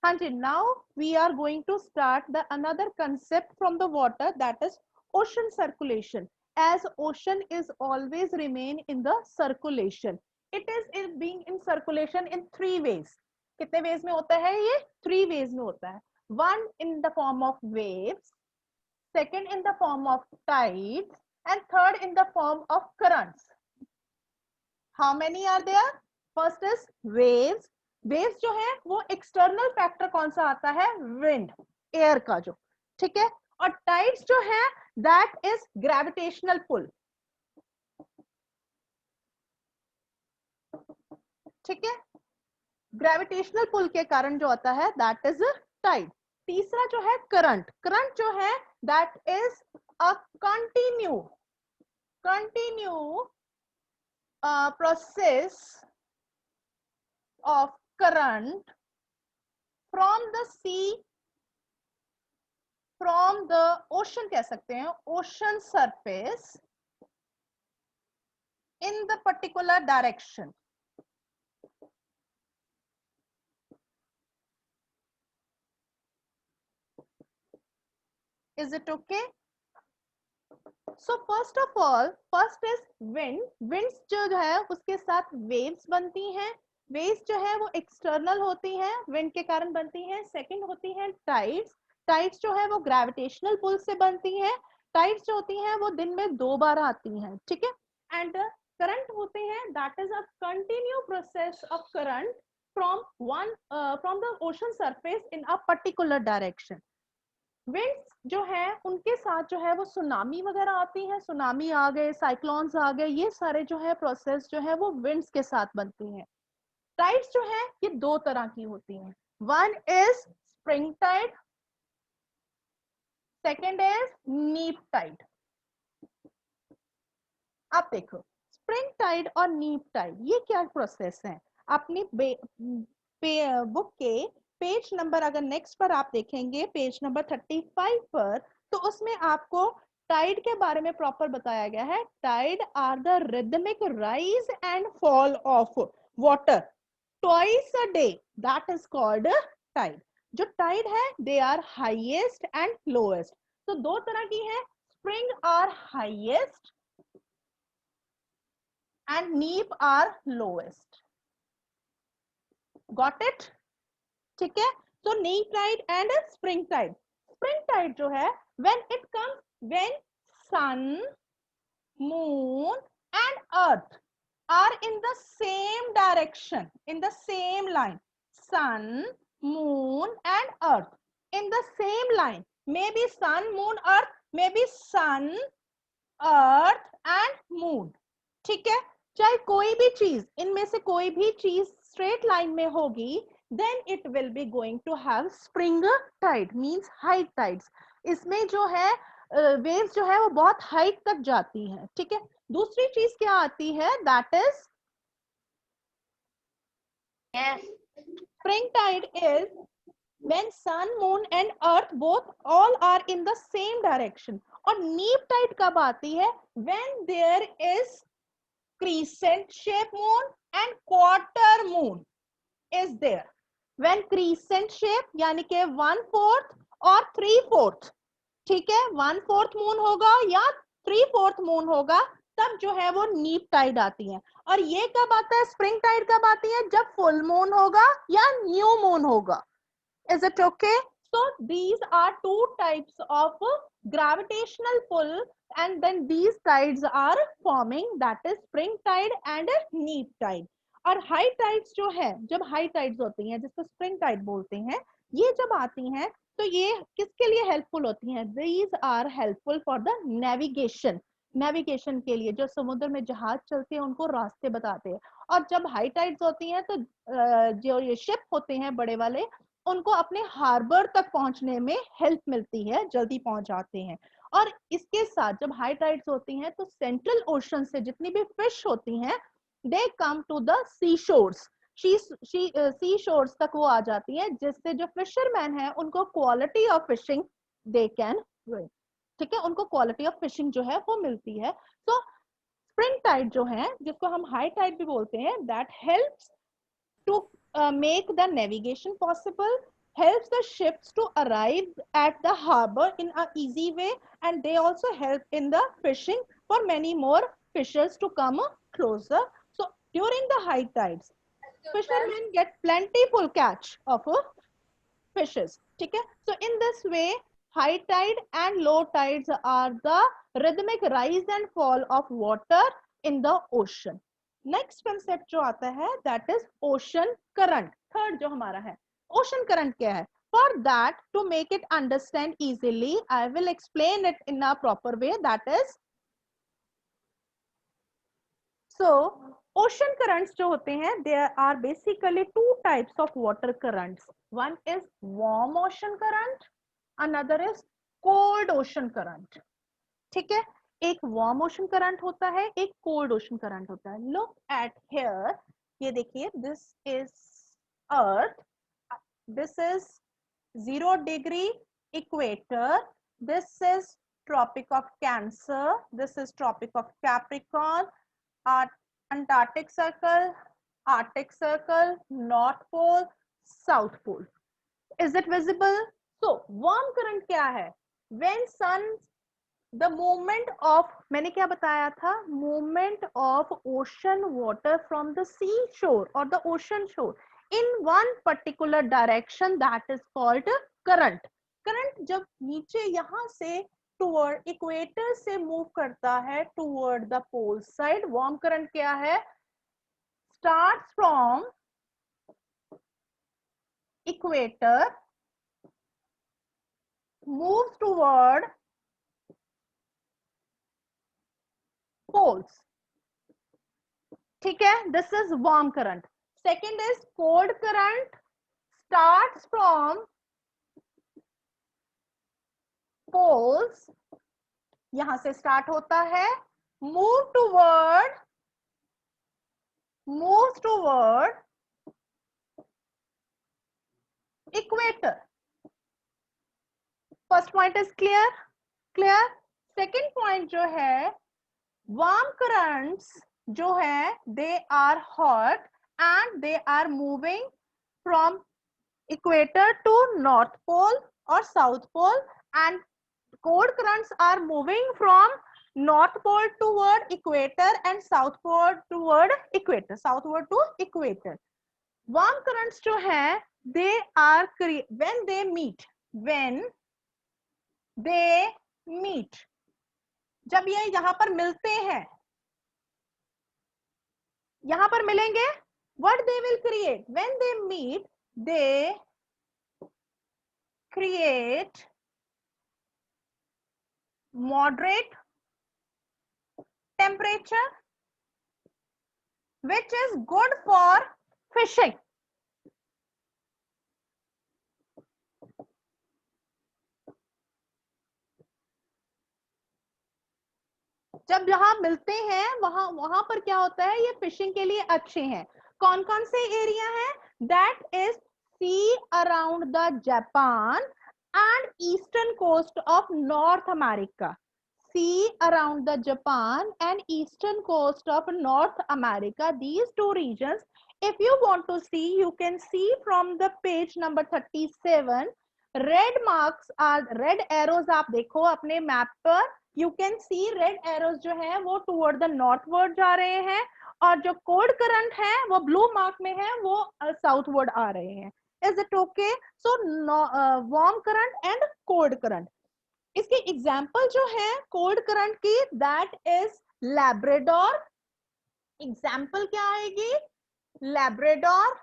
हाँ जी, now we are going to start the another concept from the water, that is ocean circulation. As ocean is always remain in the circulation, it is being in circulation in three ways. कितने ways में होता है ये? Three ways में होता है. One in the form of waves, second in the form of tides, and third in the form of currents. How many are there? First is waves. Waves जो है वो एक्सटर्नल फैक्टर कौन सा आता है? विंड, एयर का जो, ठीक है. और टाइड्स जो है दैट इज ग्रेविटेशनल पुल, ठीक है. ग्रेविटेशनल पुल के कारण जो आता है दैट इज टाइड. तीसरा जो है करंट. करंट जो है that is a continue process of current from the sea, from the ocean कह सकते हैं, ocean surface in the particular direction. Is it okay? So first of all, first is wind. Winds जो है उसके साथ waves बनती हैं. Waves जो है वो external होती हैं, wind के कारण बनती हैं. Second होती हैं tides. Tides जो है वो gravitational pull से बनती हैं. Tides जो होती हैं वो दिन में 2 बार आती हैं, ठीक है. And current होते हैं, that is a continue process of current from the ocean surface in a particular direction. Winds जो है उनके साथ जो है वो सुनामी वगैरह आती है, सुनामी आ गए, साइक्लोन्स आ गए, ये सारे जो है प्रोसेस जो है वो विंड्स के साथ बनती हैं. टाइड्स जो है ये दो तरह की होती हैं. One is spring tide, second is neap tide. आप देखो स्प्रिंग टाइड और नीप टाइड ये क्या प्रोसेस है. अपनी बुक के पेज नंबर अगर नेक्स्ट पर आप देखेंगे, पेज नंबर 35 पर, तो उसमें आपको टाइड के बारे में प्रॉपर बताया गया है. Tide are the rhythmic rise and fall of water twice a day, that is called tide. जो टाइड है they are highest and lowest. तो दो तरह की है, spring are highest and neap are lowest. Got it? ठीक है. So neap tide and spring tide. Spring tide जो है when it comes when sun, moon and earth are in the same direction, in the same line. Sun, moon and earth in the same line. Maybe sun, moon, earth, maybe sun, earth and moon. ठीक है. चाहे कोई भी चीज, इनमें से कोई भी चीज स्ट्रेट लाइन में होगी, then it will be going to have spring tide, means high tides. इसमें जो है waves जो है वो बहुत हाइट तक जाती हैं, ठीक है. दूसरी चीज क्या आती है, that is spring tide is when sun, moon and earth both all are in the same direction. और neap tide कब आती है, when there is crescent shape moon and quarter moon is there. When crescent shape यानी के 1/4 और 3/4, ठीक है, 1/4 moon होगा या 3/4 मून होगा, तब जो है वो नीप टाइड आती है. और ये कब आता है, स्प्रिंग टाइड कब आती है, जब फुल मून होगा या न्यू मून होगा. Is it okay? So these are two types of gravitational pull and then these tides are forming, that is spring tide and neap tide. और हाई टाइड्स जो है, जब हाई टाइड्स होती हैं जिसको स्प्रिंग टाइड बोलते हैं, ये जब आती हैं तो ये किसके लिए हेल्पफुल होती हैं, these are helpful for the navigation. Navigation के लिए, जो समुद्र में जहाज चलते हैं उनको रास्ते बताते हैं. और जब हाई टाइड्स होती हैं तो जो ये शिप होते हैं बड़े वाले, उनको अपने हार्बर तक पहुंचने में हेल्प मिलती है, जल्दी पहुंच जाते हैं. और इसके साथ जब हाई टाइड्स होती हैं तो सेंट्रल ओशन से जितनी भी फिश होती हैं, they come to the sea shores, sea shores तक वो आ जाती हैं, जिससे जो फिशरमैन है उनको quality of fishing they can, ठीक है, उनको क्वालिटी ऑफ फिशिंग जो है वो मिलती है. तो स्प्रिंग टाइड जो है, जिसको हम हाई टाइड भी बोलते हैं, that helps to make the navigation possible, helps the ships to arrive at the harbor in a easy way, and they also help in the fishing for many more fishers to come closer. So during the high tides, fishermen get plentiful catch of fishes. ठीक है? So in this way, high tide and low tides are the rhythmic rise and fall of water in the ocean. Next concept जो आता है, that is ocean current. Third जो हमारा है, ocean current क्या है? For that, to make it understand easily, I will explain it in a proper way. That is, so ocean currents जो होते हैं, there are basically two types of water currents. One is warm ocean current, another is cold ocean current. ठीक है? एक warm ocean current होता है, एक cold ocean current होता है. Look at here, ये देखिए, this is earth, this is 0° equator, this is tropic of Cancer, this is tropic of Capricorn, Antarctic circle, Arctic circle, North pole, South pole. Is it visible? So warm current क्या है? When sun, the movement of, मैंने क्या बताया था, movement of ocean water from the sea shore or the ocean shore in one particular direction, that is called current. Current जब नीचे यहाँ से toward equator से move करता है toward the pole side, warm current क्या है? Starts from equator, moves toward poles. ठीक है? This is warm current. Second is cold current, starts from poles, यहां से स्टार्ट होता है, moves toward equator. First point is clear. Second point जो है, warm currents जो है, they are hot and they are moving from equator to north pole or south pole, and cold currents are moving from north pole toward equator and south pole toward equator, southward to equator. Warm currents जो है, they are when they meet, जब ये यहां पर मिलते हैं, यहां पर मिलेंगे, what they will create? When they meet, they create moderate temperature, which is good for fishing. जब यहाँ मिलते हैं, वहां पर क्या होता है, ये फिशिंग के लिए अच्छे हैं. कौन कौन से एरिया है? That is sea around the Japan and eastern coast of North America. Sea around the Japan and eastern coast of North America. These two regions, if you want to see, you can see from the page number 37. Red marks are, red arrows आप देखो अपने map पर, you can see red arrows जो है वो toward the northward जा रहे हैं, और जो cold current है वो blue mark में है, वो southward आ रहे हैं. Is it okay? So warm current and cold current. इसकी एग्जाम्पल जो है कोल्ड करंट की, दैट इज लैब्राडोर. एग्जाम्पल क्या आएगी? लैब्राडोर.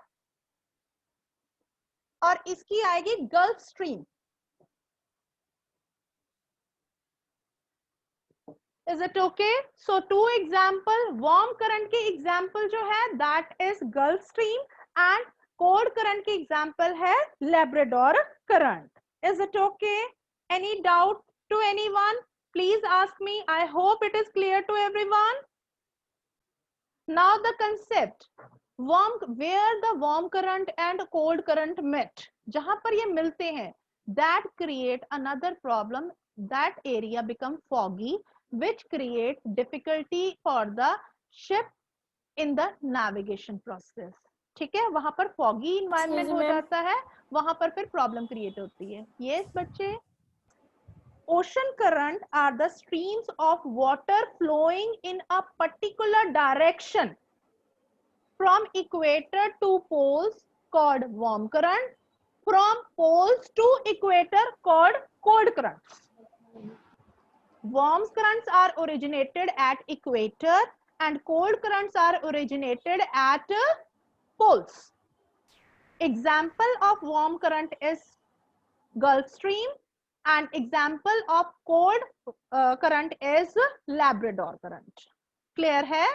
और इसकी आएगी Gulf Stream. Is it okay? So two example, warm current की एग्जाम्पल जो है that is Gulf Stream, and cold current की एग्जाम्पल है Labrador current. Is it okay? Any doubt to anyone? Please ask me. I hope it is clear to everyone. Now the concept, where the warm current and cold current meet, जहां पर ये मिलते हैं, that create another problem. That area become foggy, which create difficulty for the ship in the navigation process. ठीक है, वहां पर foggy environment जी हो मैम। जाता है, वहां पर फिर प्रॉब्लम क्रिएट होती है। यस बच्चे, ocean current are the streams of water flowing in a particular direction from equator to poles called warm current, from poles to equator called cold currents. Warm currents are originated at equator and cold currents are originated at poles. Example of warm current is Gulf Stream and example of cold current is Labrador current. Clear है?